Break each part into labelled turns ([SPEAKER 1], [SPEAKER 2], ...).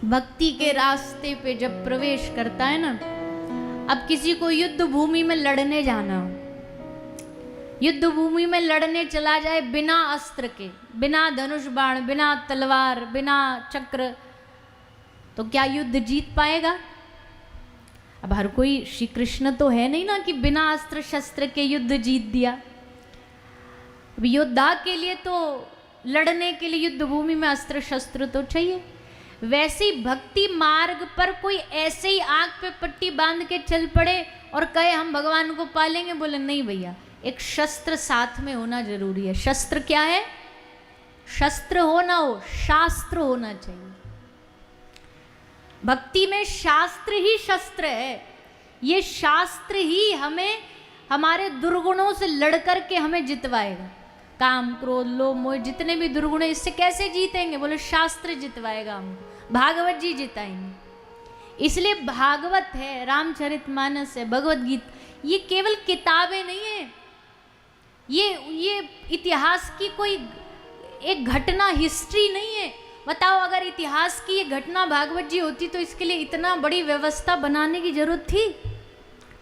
[SPEAKER 1] भक्ति के रास्ते पे जब प्रवेश करता है ना, अब किसी को युद्ध भूमि में लड़ने जाना हो, युद्ध भूमि में लड़ने चला जाए बिना अस्त्र के, बिना धनुष बाण, बिना तलवार, बिना चक्र, तो क्या युद्ध जीत पाएगा? अब हर कोई श्री कृष्ण तो है नहीं ना कि बिना अस्त्र शस्त्र के युद्ध जीत दिया। अब योद्धा के लिए तो लड़ने के लिए युद्ध भूमि में अस्त्र शस्त्र तो चाहिए। वैसे ही भक्ति मार्ग पर कोई ऐसे ही आंख पे पट्टी बांध के चल पड़े और कहे हम भगवान को पालेंगे, बोले नहीं भैया, एक शस्त्र साथ में होना जरूरी है। शस्त्र क्या है? शस्त्र हो ना हो, शास्त्र होना चाहिए। भक्ति में शास्त्र ही शस्त्र है। ये शास्त्र ही हमें हमारे दुर्गुणों से लड़कर के हमें जितवाएगा। काम, क्रोध, लोभ, मोह, जितने भी दुर्गुण है, इससे कैसे जीतेंगे? बोले शास्त्र जितवाएगा, हम भागवत जी जिताएंगे। इसलिए भागवत है, रामचरितमानस है, भगवत गीता, ये केवल किताबें नहीं है, ये इतिहास की कोई एक घटना, हिस्ट्री नहीं है। बताओ, अगर इतिहास की ये घटना भागवत जी होती तो इसके लिए इतना बड़ी व्यवस्था बनाने की जरूरत थी?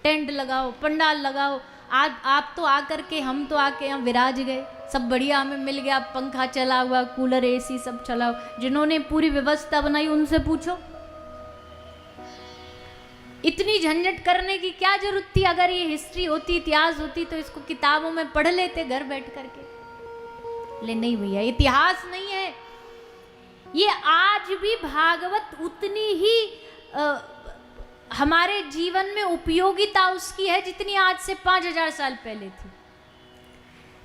[SPEAKER 1] टेंट लगाओ, पंडाल लगाओ, आज आप तो आकर के, हम तो आके यहाँ विराज गए, सब बढ़िया हमें मिल गया, पंखा चला हुआ, कूलर, एसी सब चला हुआ। जिन्होंने पूरी व्यवस्था बनाई उनसे पूछो, इतनी झंझट करने की क्या जरूरत थी? अगर ये हिस्ट्री होती, इतिहास होती, तो इसको किताबों में पढ़ लेते घर बैठ करके। ले नहीं भैया, इतिहास नहीं है ये। आज भी भागवत उतनी ही हमारे जीवन में उपयोगिता उसकी है जितनी आज से 5000 साल पहले थी।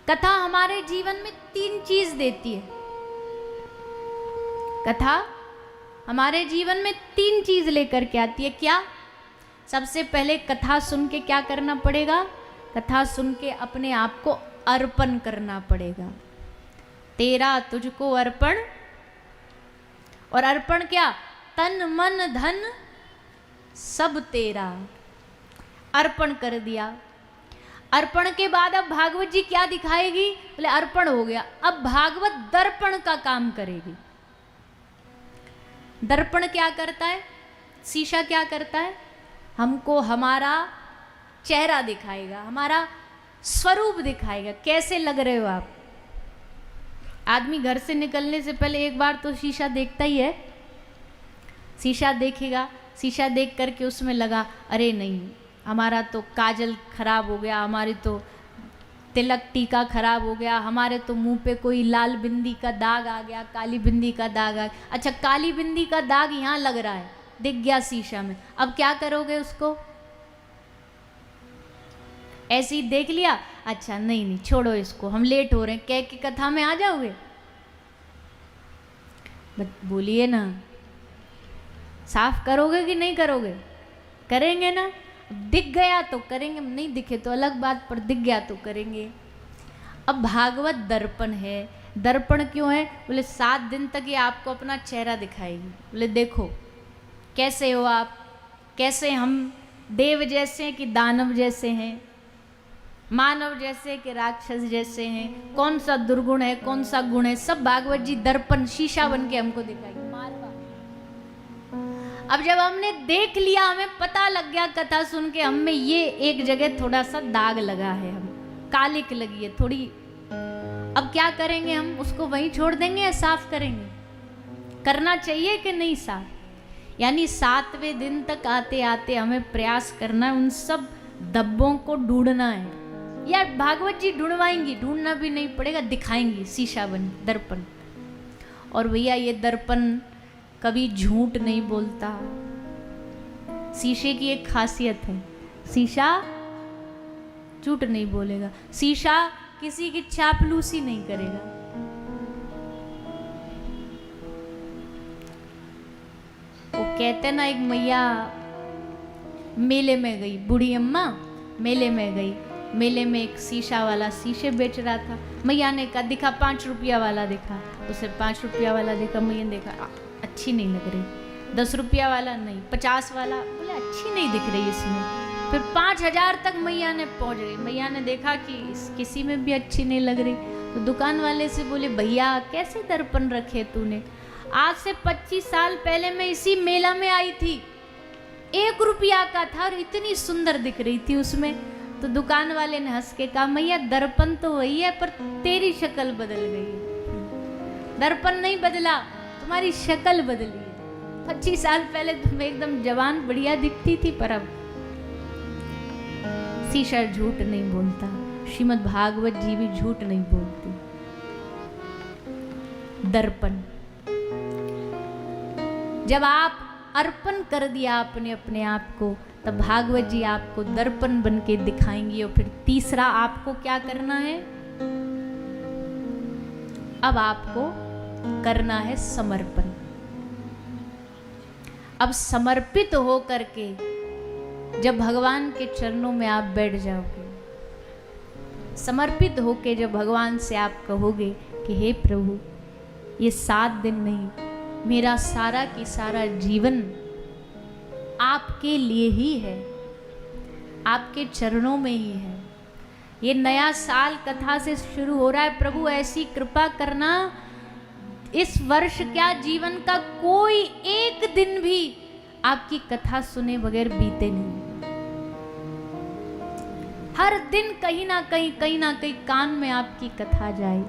[SPEAKER 1] कथा हमारे जीवन में 3 चीज देती है। कथा हमारे जीवन में 3 चीज लेकर के आती है। क्या? सबसे पहले कथा सुन के क्या करना पड़ेगा? कथा सुन के अपने आप को अर्पण करना पड़ेगा। तेरा तुझको अर्पण। और अर्पण क्या? तन मन धन सब तेरा। अर्पण कर दिया। अर्पण के बाद अब भागवत जी क्या दिखाएगी? बोले अर्पण हो गया, अब भागवत दर्पण का काम करेगी। दर्पण क्या करता है? शीशा क्या करता है? हमको हमारा चेहरा दिखाएगा, हमारा स्वरूप दिखाएगा, कैसे लग रहे हो आप। आदमी घर से निकलने से पहले एक बार तो शीशा देखता ही है। शीशा देखेगा, शीशा देख करके उसमें लगा, अरे नहीं, हमारा तो काजल खराब हो गया, हमारी तो तिलक टीका खराब हो गया, हमारे तो मुंह पे कोई लाल बिंदी का दाग आ गया, काली बिंदी का दाग आ गया। अच्छा, काली बिंदी का दाग यहाँ लग रहा है, दिख गया शीशा में, अब क्या करोगे उसको? ऐसे ही देख लिया, अच्छा नहीं नहीं छोड़ो इसको, हम लेट हो रहे हैं, कह के कथा में आ जाओगे? बोलिए ना, साफ करोगे कि नहीं करोगे? करेंगे ना। दिख गया तो करेंगे, नहीं दिखे तो अलग बात, पर दिख गया तो करेंगे। अब भागवत दर्पण है। दर्पण क्यों है? बोले 7 दिन तक ये आपको अपना चेहरा दिखाएगी। बोले देखो कैसे हो आप, कैसे हम देव जैसे हैं कि दानव जैसे हैं, मानव जैसे कि राक्षस जैसे हैं, कौन सा दुर्गुण है, कौन सा गुण है, सब भागवत जी दर्पण शीशा बन के हमको दिखाएगी। मारवा। अब जब हमने देख लिया, हमें पता लग गया कथा सुन के, हम में ये एक जगह थोड़ा सा दाग लगा है, हम कालिक लगी है थोड़ी, अब क्या करेंगे? हम उसको वहीं छोड़ देंगे या साफ करेंगे? करना चाहिए कि नहीं साफ? यानी 7वें दिन तक आते आते हमें प्रयास करना है, उन सब धब्बों को ढूंढना है। या भागवत जी ढूंढवाएंगी, ढूंढना भी नहीं पड़ेगा, दिखाएंगी शीशा बन, दर्पण। और भैया ये दर्पण कभी झूठ नहीं बोलता। शीशे की एक खासियत है, शीशा झूठ नहीं बोलेगा, शीशा किसी की चापलूसी नहीं करेगा। वो कहते ना, एक मैया मेले में गई, बूढ़ी अम्मा मेले में गई, मेले में एक शीशा वाला शीशे बेच रहा था। मैया ने कहा, दिखा 5 रुपया वाला दिखा, उसे 5 रुपया वाला देखा, मैया ने देखा अच्छी नहीं लग रही। 10 रुपया वाला नहीं, 50 वाला, बोले अच्छी नहीं दिख रही इसमें। फिर 5000 तक मैया ने पहुंच गई। मैया ने देखा कि किसी में भी अच्छी नहीं लग रही, तो दुकान वाले से बोले, भैया कैसे दर्पण रखे तूने? आज से 25 साल पहले मैं इसी मेला में आई थी, 1 रुपया का था और इतनी सुंदर दिख रही थी उसमें। तो दुकान वाले ने हंस के कहा, मैया दर्पण तो वही है पर तेरी शक्ल बदल गई है। दर्पण नहीं बदला, तुम्हारी शक्ल बदली है। 25 साल पहले तुम एकदम जवान बढ़िया दिखती थी, पर अब शीशा झूठ नहीं बोलता, श्रीमद् भागवत जी भी झूठ नहीं बोलती। दर्पण, जब आप अर्पण कर दिया आपने अपने आप को, तब भागवत जी आपको दर्पण बन के दिखाएंगी। और फिर तीसरा आपको क्या करना है? अब आपको करना है समर्पण। अब समर्पित हो करके जब भगवान के चरणों में आप बैठ जाओगे, समर्पित होके जब भगवान से आप कहोगे कि हे प्रभु, ये 7 दिन नहीं, मेरा सारा की सारा जीवन आपके लिए ही है, आपके चरणों में ही है। ये नया साल कथा से शुरू हो रहा है। प्रभु ऐसी कृपा करना, इस वर्ष क्या जीवन का कोई एक दिन भी आपकी कथा सुने बगैर बीते नहीं। हर दिन कहीं ना कहीं कान में आपकी कथा जाए,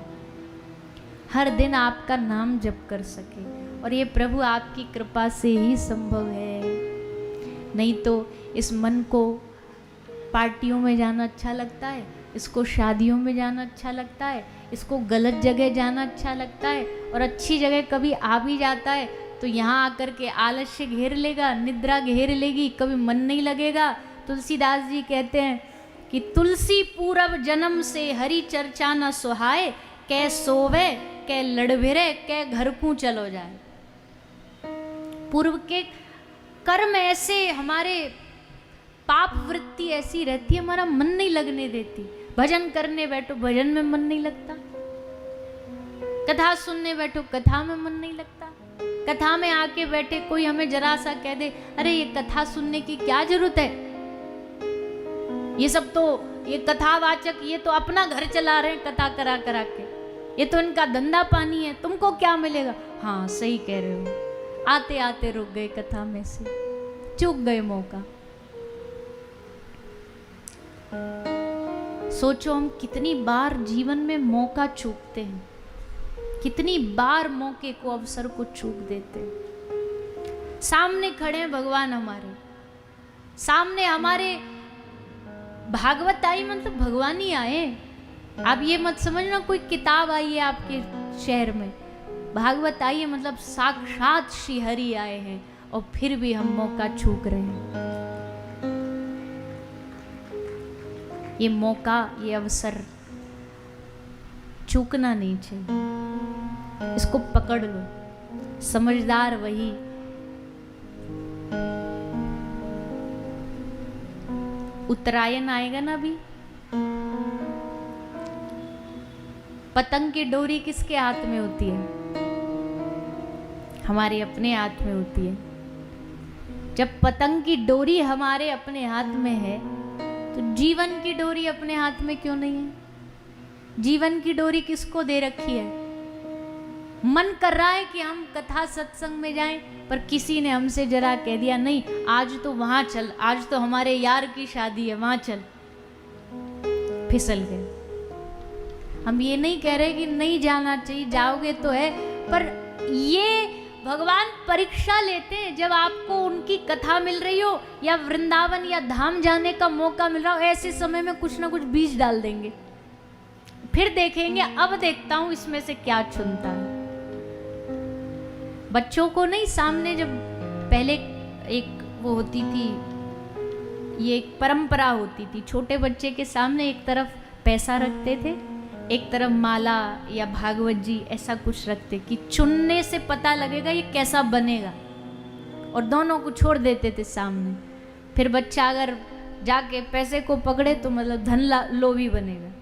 [SPEAKER 1] हर दिन आपका नाम जप कर सके। और ये प्रभु आपकी कृपा से ही संभव है। नहीं तो इस मन को पार्टियों में जाना अच्छा लगता है, इसको शादियों में जाना अच्छा लगता है, इसको गलत जगह जाना अच्छा लगता है, और अच्छी जगह कभी आ भी जाता है तो यहाँ आकर के आलस्य घेर लेगा, निद्रा घेर लेगी, कभी मन नहीं लगेगा। तुलसीदास जी कहते हैं कि तुलसी पूरब जन्म से हरि चर्चा न सुहाए, कै सोवे कै लड़भिरे कै घर को चलो जाए। पूर्व के कर्म ऐसे, हमारे पाप वृत्ति ऐसी रहती है, हमारा मन नहीं लगने देती। भजन करने बैठो, भजन में मन नहीं लगता। कथा सुनने बैठो, कथा में मन नहीं लगता। कथा में आके बैठे कोई हमें जरा सा कह दे, अरे ये कथा सुनने की क्या जरूरत है, ये सब तो, ये कथावाचक ये तो अपना घर चला रहे हैं कथा करा करा के, ये तो इनका धंधा पानी है, तुमको क्या मिलेगा। हाँ सही कह रहे हो, आते आते रुक गए कथा में से, चूक गए मौका। सोचो हम कितनी बार जीवन में मौका चूकते हैं, कितनी बार मौके को, अवसर को चूक देते हैं। सामने खड़े हैं भगवान हमारे, सामने हमारे भागवत आई मतलब भगवान ही आए। आप ये मत समझना कोई किताब आई है आपके शहर में, भागवत आई है मतलब साक्षात श्री हरि आए हैं, और फिर भी हम मौका चूक रहे हैं। ये मौका, ये अवसर चूकना नहीं चाहिए, इसको पकड़ लो। समझदार वही उत्तरायण आएगा ना, अभी पतंग की डोरी किसके हाथ में होती है? हमारे अपने हाथ में होती है। जब पतंग की डोरी हमारे अपने हाथ में है तो जीवन की डोरी अपने हाथ में क्यों नहीं है? जीवन की डोरी किसको दे रखी है? मन कर रहा है कि हम कथा सत्संग में जाएं, पर किसी ने हमसे जरा कह दिया नहीं आज तो वहां चल, आज तो हमारे यार की शादी है, वहां चल, फिसल गए। हम ये नहीं कह रहे कि नहीं जाना चाहिए, जाओगे तो है, पर ये भगवान परीक्षा लेते हैं। जब आपको उनकी कथा मिल रही हो या वृंदावन या धाम जाने का मौका मिल रहा हो, ऐसे समय में कुछ ना कुछ बीज डाल देंगे, फिर देखेंगे अब देखता हूं इसमें से क्या चुनता है। बच्चों को नहीं, सामने जब पहले एक वो होती थी, ये एक परंपरा होती थी, छोटे बच्चे के सामने एक तरफ पैसा रखते थे, एक तरफ माला या भागवत जी ऐसा कुछ रखते कि चुनने से पता लगेगा ये कैसा बनेगा, और दोनों को छोड़ देते थे सामने। फिर बच्चा अगर जाके पैसे को पकड़े तो मतलब धन लोभी बनेगा,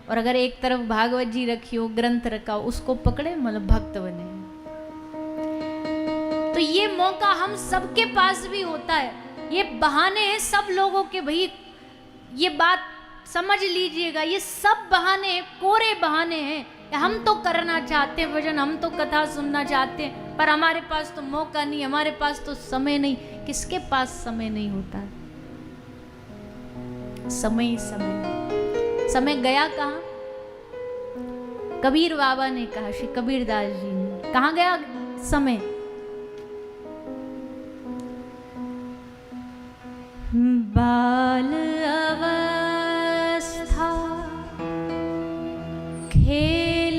[SPEAKER 1] और अगर एक तरफ भागवत जी रखी हो, ग्रंथ रखा हो, उसको पकड़े मतलब भक्त बनेगा। तो ये मौका हम सबके पास भी होता है। ये बहाने हैं सब लोगों के, भाई ये बात समझ लीजिएगा, ये सब बहाने, कोरे बहाने हैं। हम तो करना चाहते हैं भजन, हम तो कथा सुनना चाहते हैं, पर हमारे पास तो मौका नहीं, हमारे पास तो समय नहीं। किसके पास समय नहीं होता? समय ही समय। समय गया कहाँ? कबीर बाबा ने कहा, श्री कबीरदास जी ने, कहाँ गया समय? बाल अवस्था खेल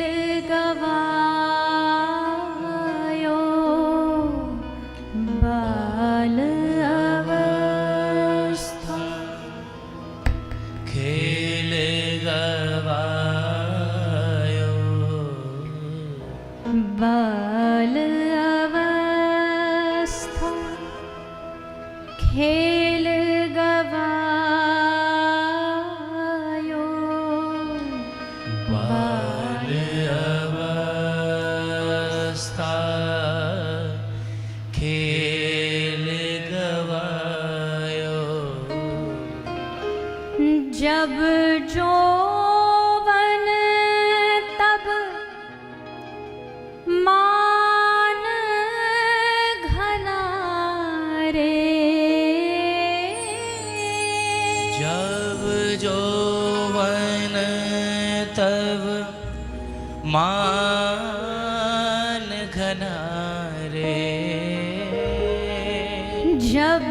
[SPEAKER 1] गवायो, बाल अवस्था
[SPEAKER 2] खेल गवायो,
[SPEAKER 1] बाल अवस्था खेल गवायो,
[SPEAKER 2] बाल अवस्था खेल गवायो,
[SPEAKER 1] जब जौवन तब मान घना रे,
[SPEAKER 2] जब जौवन तब मान घना रे,
[SPEAKER 1] जब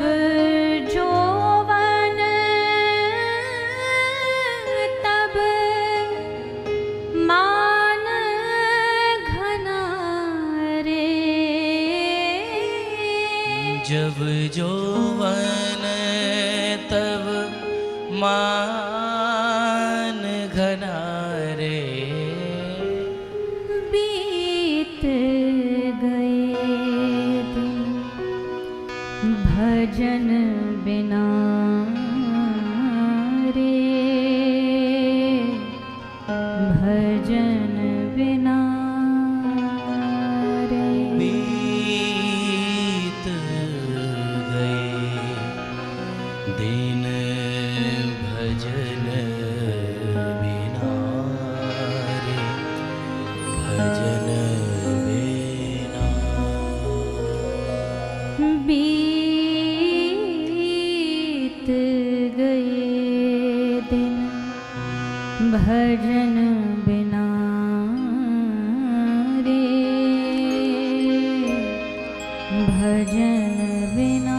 [SPEAKER 1] जौवन तब मान घना रे,
[SPEAKER 2] जब जौवन तब मान घना रे,
[SPEAKER 1] बीत गए दिन भजन बिना रे, भजन बिना रे,
[SPEAKER 2] बीत गए दिन भजन बिना रे, भजन बिना।
[SPEAKER 1] बीत गए दिन भजन बिना रे, भजन बिना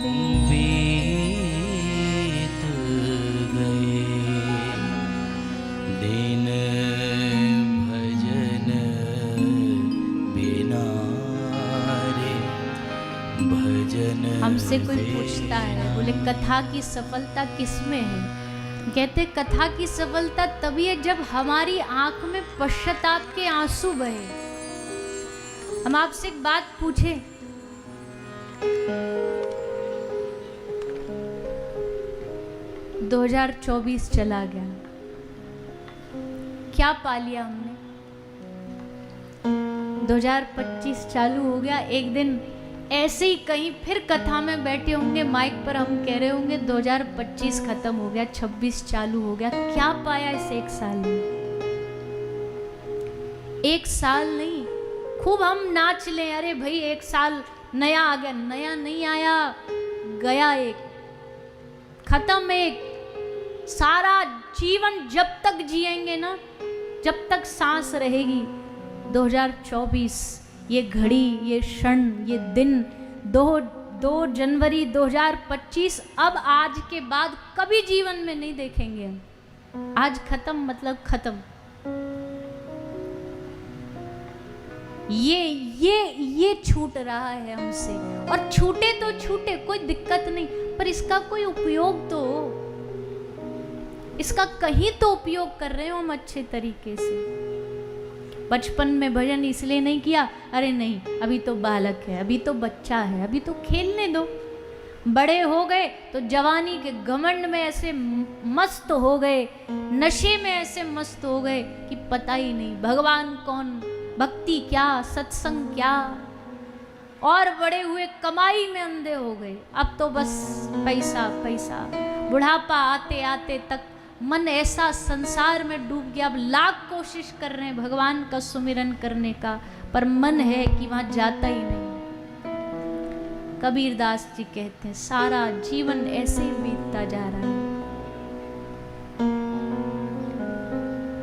[SPEAKER 1] रे,
[SPEAKER 2] बीत गए दिन भजन बिना रे, भजन
[SPEAKER 1] हमसे कोई
[SPEAKER 2] बिना।
[SPEAKER 1] पूछता है, बोले कथा की सफलता किसमें है? कहते कथा की सफलता तभी है जब हमारी आंख में पश्चाताप के आंसू बहे। हम आपसे एक बात पूछे, 2024 चला गया, क्या पा लिया हमने? 2025 चालू हो गया, एक दिन ऐसे ही कहीं फिर कथा में बैठे होंगे, माइक पर हम कह रहे होंगे 2025 खत्म हो गया, 26 चालू हो गया। क्या पाया इस एक साल में? एक साल नहीं, खूब हम नाच लें, अरे भाई एक साल नया आ गया, नया नहीं आया, गया एक, खत्म एक। सारा जीवन जब तक जिएंगे ना, जब तक सांस रहेगी, 2024 ये घड़ी, ये क्षण, ये दिन, 2 जनवरी 2025 अब आज के बाद कभी जीवन में नहीं देखेंगे हम। आज खत्म मतलब खत्म। ये छूट रहा है हमसे, और छूटे तो छूटे, कोई दिक्कत नहीं, पर इसका कोई उपयोग तो हो, इसका कहीं तो उपयोग कर रहे हो हम अच्छे तरीके से। बचपन में भजन इसलिए नहीं किया, अरे नहीं अभी तो बालक है, अभी तो बच्चा है, अभी तो खेलने दो। बड़े हो गए तो जवानी के घमंड में ऐसे मस्त हो गए, नशे में ऐसे मस्त हो गए कि पता ही नहीं भगवान कौन, भक्ति क्या, सत्संग क्या, और बड़े हुए कमाई में अंधे हो गए। अब तो बस पैसा पैसा, बुढ़ापा आते आते तक मन ऐसा संसार में डूब गया। अब लाख कोशिश कर रहे हैं भगवान का सुमिरन करने का, पर मन है कि वहां जाता ही नहीं। कबीरदास जी कहते हैं सारा जीवन ऐसे ही बीतता जा रहा है,